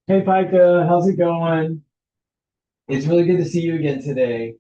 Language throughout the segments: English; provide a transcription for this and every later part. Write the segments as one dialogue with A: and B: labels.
A: Hey Pica, how's it going? It's really good to see you again today.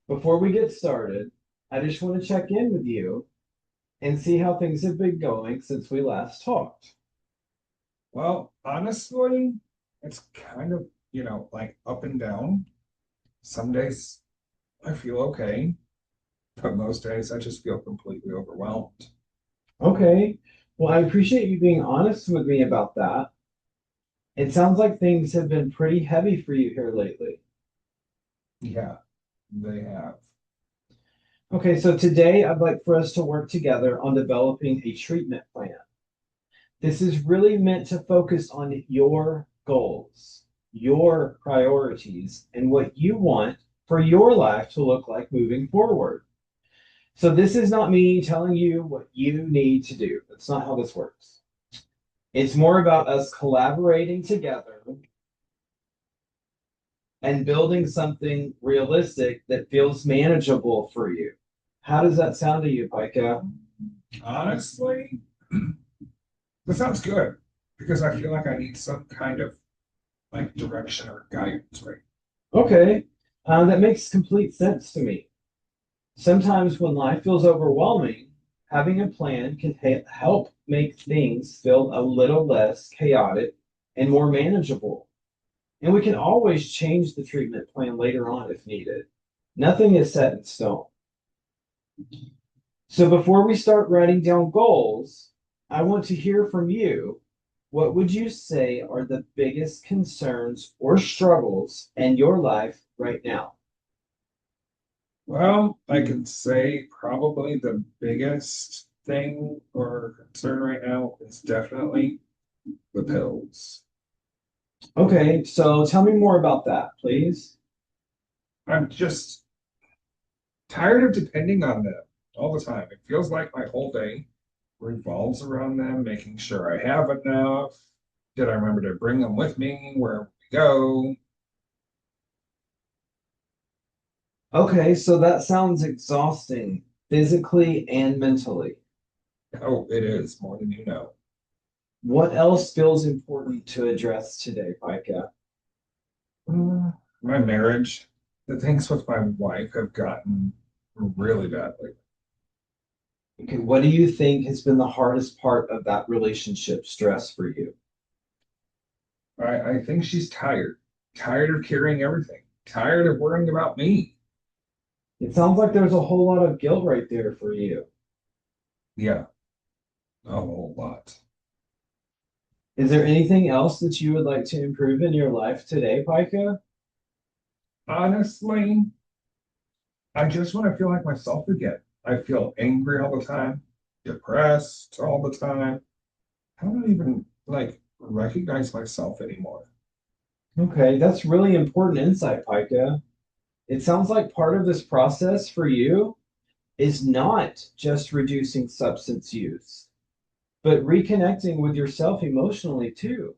A: Before we get started, I just want to check in with you and see how things have been going since we last talked.
B: Well, honestly, it's kind of, like up and down. Some days I feel okay, but most days I just feel completely overwhelmed.
A: Okay, well, I appreciate you being honest with me about that. It sounds like things have been pretty heavy for you here lately.
B: Yeah, they have.
A: Okay, so today I'd like for us to work together on developing a treatment plan. This is really meant to focus on your goals, your priorities, and what you want for your life to look like moving forward. So, this is not me telling you what you need to do. That's not how this works. It's more about us collaborating together and building something realistic that feels manageable for you. How does that sound to you, Pica?
B: Honestly, that sounds good because I feel like I need some kind of like direction or guidance, right?
A: Okay, that makes complete sense to me. Sometimes when life feels overwhelming, having a plan can help make things feel a little less chaotic and more manageable. And we can always change the treatment plan later on if needed. Nothing is set in stone. So before we start writing down goals, I want to hear from you. What would you say are the biggest concerns or struggles in your life right now?
B: Well, I can say probably the biggest thing or concern right now is definitely the pills.
A: Okay, so tell me more about that, please.
B: I'm just tired of depending on them all the time. It feels like my whole day revolves around them, making sure I have enough. Did I remember to bring them with me wherever we go?
A: Okay, so that sounds exhausting physically and mentally.
B: Oh, it is more than you know.
A: What else feels important to address today, Pica?
B: Uh, my marriage, the things with my wife have gotten really bad lately.
A: Okay, what do you think has been the hardest part of that relationship stress for you?
B: I think she's tired, tired of carrying everything, tired of worrying about me.
A: It sounds like there's a whole lot of guilt right there for you.
B: Yeah, a whole lot.
A: Is there anything else that you would like to improve in your life today, Pica?
B: Honestly, I just want to feel like myself again. I feel angry all the time, depressed all the time. I don't even like recognize myself anymore.
A: Okay, that's really important insight, Pica. It sounds like part of this process for you is not just reducing substance use, but reconnecting with yourself emotionally too.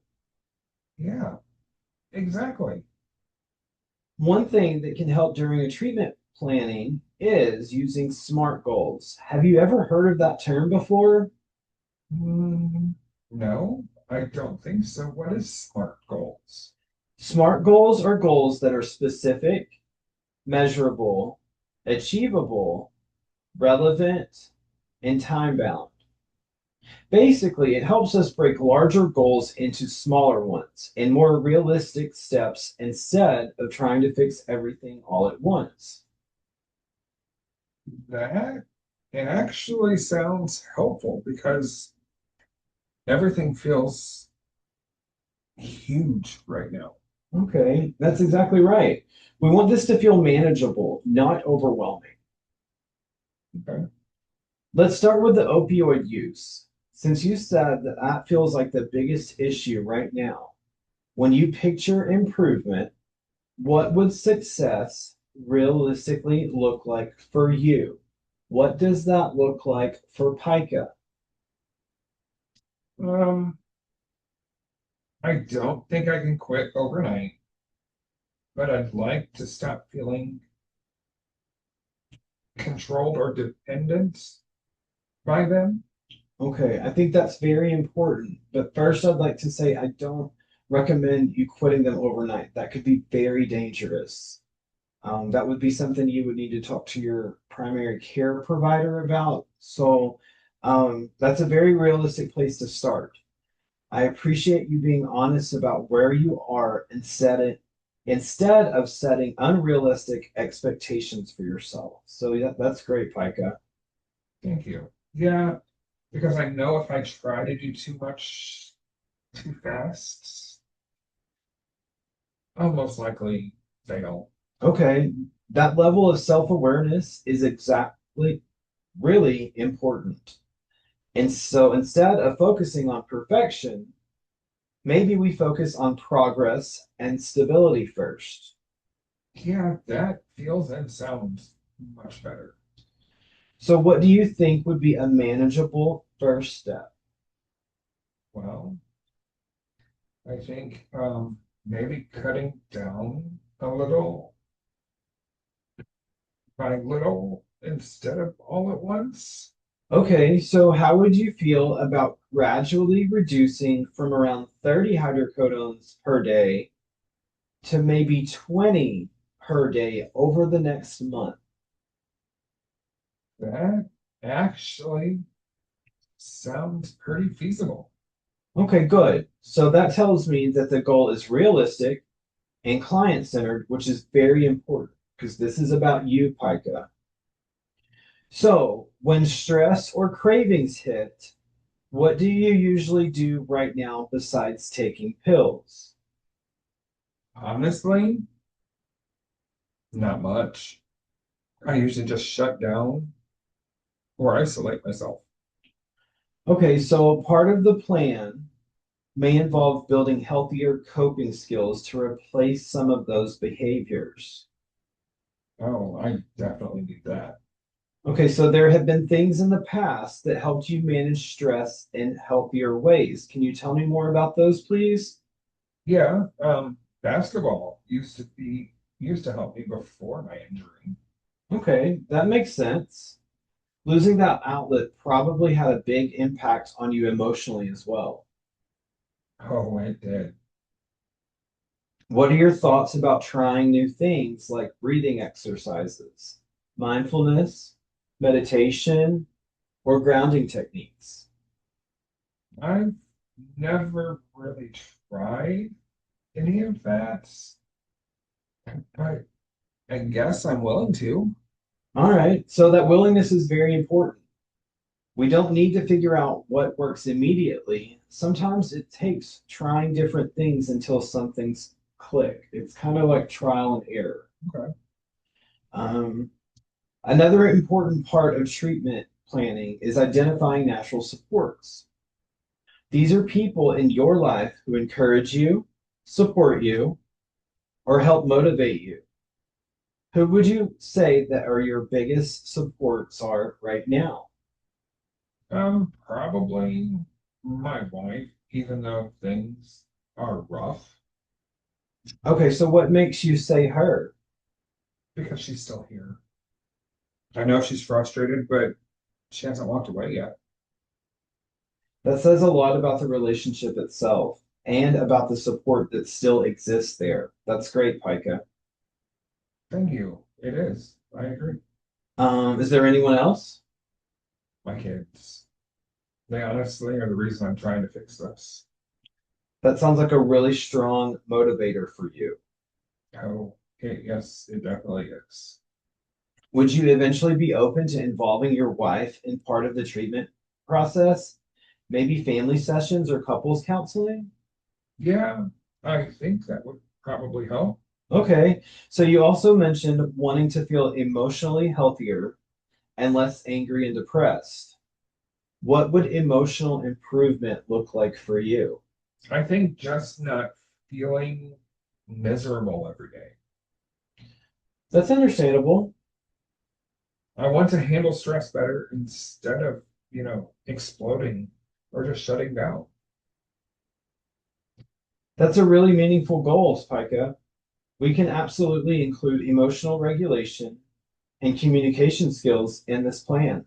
B: Yeah, exactly.
A: One thing that can help during a treatment planning is using SMART goals. Have you ever heard of that term before?
B: Mm, no, I don't think so. What is SMART goals?
A: SMART goals are goals that are specific, measurable, achievable, relevant, and time bound. Basically, it helps us break larger goals into smaller ones and more realistic steps instead of trying to fix everything all at once.
B: That it actually sounds helpful because everything feels huge right now.
A: Okay, that's exactly right. We want this to feel manageable, not overwhelming.
B: Okay.
A: Let's start with the opioid use. Since you said that that feels like the biggest issue right now, when you picture improvement, what would success realistically look like for you? What does that look like for Pica?
B: Um, I don't think I can quit overnight, but I'd like to stop feeling controlled or dependent by them.
A: Okay, I think that's very important. But first, I'd like to say I don't recommend you quitting them overnight. That could be very dangerous. That would be something you would need to talk to your primary care provider about. So, that's a very realistic place to start. I appreciate you being honest about where you are and set it instead of setting unrealistic expectations for yourself. So yeah, that's great, Pika.
B: Thank you. Yeah, because I know if I try to do too much too fast, I'll most likely fail.
A: Okay, that level of self-awareness is exactly really important. And so instead of focusing on perfection, maybe we focus on progress and stability first.
B: Yeah, that feels and sounds much better.
A: So, what do you think would be a manageable first step?
B: Well, I think maybe cutting down a little by little instead of all at once.
A: Okay, so how would you feel about gradually reducing from around 30 hydrocodones per day to maybe 20 per day over the next month?
B: That actually sounds pretty feasible.
A: Okay, good. So that tells me that the goal is realistic and client centered, which is very important because this is about you, Pika. So, when stress or cravings hit, what do you usually do right now besides taking pills?
B: Honestly, not much. I usually just shut down or isolate myself.
A: Okay, so part of the plan may involve building healthier coping skills to replace some of those behaviors.
B: Oh, I definitely need that.
A: Okay, so there have been things in the past that helped you manage stress in healthier ways. Can you tell me more about those, please?
B: Yeah, basketball used to help me before my injury.
A: Okay, that makes sense. Losing that outlet probably had a big impact on you emotionally as well.
B: Oh, it did.
A: What are your thoughts about trying new things like breathing exercises, mindfulness, meditation, or grounding techniques?
B: I've never really tried any of that, but I guess I'm willing to.
A: All right, so that willingness is very important. We don't need to figure out what works immediately. Sometimes it takes trying different things until something's click. It's kind of like trial and error.
B: Okay.
A: Um, Another important part of treatment planning is identifying natural supports. These are people in your life who encourage you, support you, or help motivate you. Who would you say that are your biggest supports are right now?
B: Probably my wife, even though things are rough,
A: Okay, so what makes you say her?
B: because she's still here. I know she's frustrated, but she hasn't walked away yet.
A: That says a lot about the relationship itself and about the support that still exists there. That's great, Pika.
B: Thank you. It is. I agree.
A: Is there anyone else?
B: My kids. They honestly are the reason I'm trying to fix this.
A: That sounds like a really strong motivator for you.
B: Oh, yes, it definitely is.
A: Would you eventually be open to involving your wife in part of the treatment process? Maybe family sessions or couples counseling?
B: Yeah, I think that would probably help.
A: Okay, so you also mentioned wanting to feel emotionally healthier and less angry and depressed. What would emotional improvement look like for you?
B: I think just not feeling miserable every day.
A: That's understandable.
B: I want to handle stress better instead of, exploding or just shutting down.
A: That's a really meaningful goal, Spika. We can absolutely include emotional regulation and communication skills in this plan.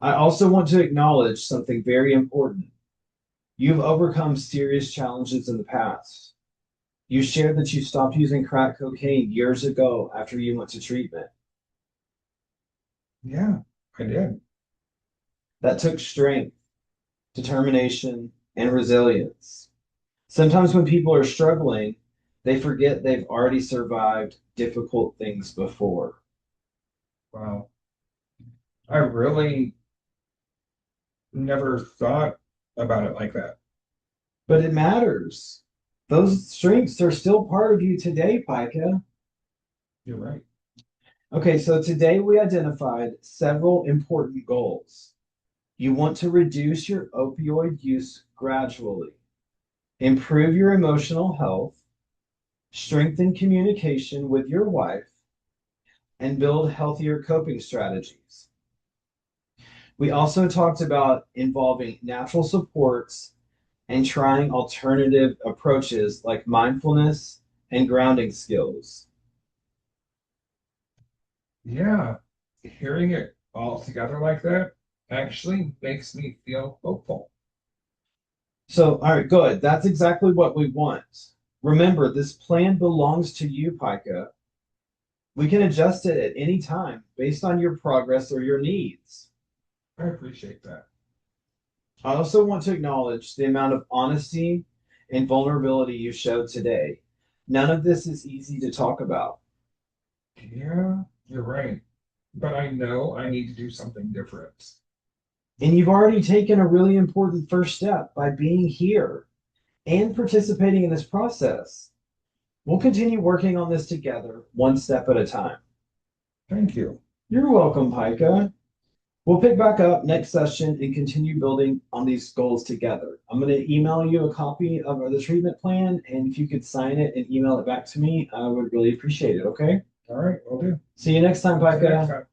A: I also want to acknowledge something very important. You've overcome serious challenges in the past. You shared that you stopped using crack cocaine years ago after you went to treatment.
B: Yeah, I did.
A: That took strength, determination, and resilience. Sometimes when people are struggling, they forget they've already survived difficult things before.
B: Wow. I really never thought about it like that.
A: But it matters. Those strengths are still part of you today, Pika.
B: You're right.
A: Okay, so today we identified several important goals. You want to reduce your opioid use gradually, improve your emotional health, strengthen communication with your wife, and build healthier coping strategies. We also talked about involving natural supports and trying alternative approaches like mindfulness and grounding skills.
B: Yeah, hearing it all together like that actually makes me feel hopeful.
A: So, all right, good. That's exactly what we want. Remember, this plan belongs to you, Pika. We can adjust it at any time based on your progress or your needs.
B: I appreciate that.
A: I also want to acknowledge the amount of honesty and vulnerability you showed today. None of this is easy to talk about.
B: Yeah, you're right. But I know I need to do something different.
A: And you've already taken a really important first step by being here and participating in this process. We'll continue working on this together, one step at a time.
B: Thank you.
A: You're welcome, Pika. We'll pick back up next session and continue building on these goals together. I'm going to email you a copy of the treatment plan, and if you could sign it and email it back to me, I would really appreciate it. Okay.
B: All right, will do.
A: See you next time,
B: See you next
A: Pika.
B: time.